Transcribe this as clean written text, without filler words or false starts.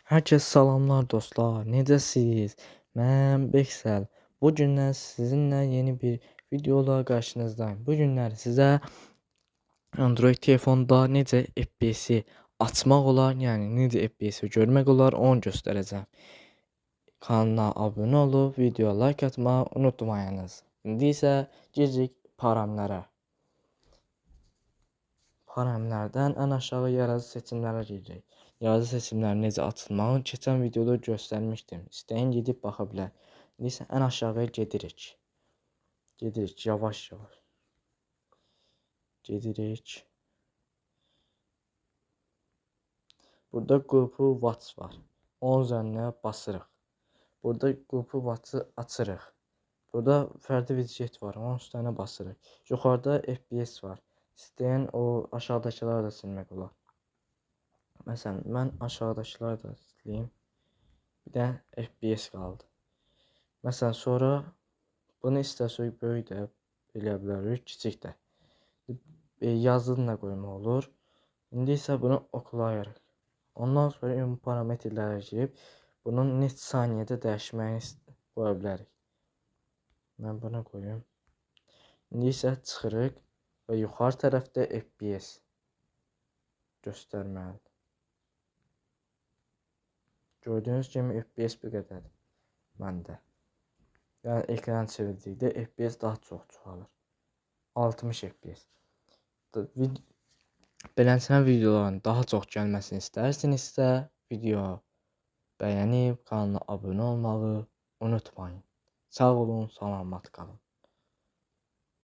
Herkese salamlar dostlar. Necəsiz? Mən Beksel. Bu günlər sizinlə yeni bir videola qarşınızdayım. Bu günlər sizə Android telefonda necə FPS-i açmaq olar, yəni necə FPS-i görmək olar, onu göstərəcəm. Kanala abunə olub, videoya like atmağı unutmayınız. İndi isə giririk paramlara. Paramlardan ən aşağı yaradıcı seçimlərə giririk. Yaradıcı seçimlərin necə açılmağını keçən videoda göstərmişdim. İstəyən gedib baxa bilər. İndi isə ən aşağıya gedirik. Gedirik yavaş-yavaş. Gedirik. Burada qrupu WhatsApp var. Onun üzərinə basırıq. Burada qrupu WhatsApp açırıq. Burada fərdi widget var. Onun üstünə basırıq. Yuxarıda FPS var. İstəyən o aşağıdakıları da silmək olar. Məsələn, mən aşağıdakıları da sileyim. Bir də FPS qaldı. Məsələn, sonra bunu istəsək böyük də eləyə bilərik, kiçik də. Yazını da qoymaq olur. İndi isə bunu oklayırıq. Ondan sonra ümumi parametrlərə girib bunun neçə saniyədə dəyişməyini qoya bilərik. Mən bunu qoyum. İndi isə çıxırıq və yuxarı tərəfdə FPS göstərməlidir. Gördüyünüz kimi FPS bir qədərdir məndə. Yəni ekran çevirdikdə FPS daha çox çoxalır. 60 FPS. Beləsinə videoların daha çox gəlməsini istərsinizsə, video bəyənib kanala abunə olmağı unutmayın. Sağ olun, salamat qalın.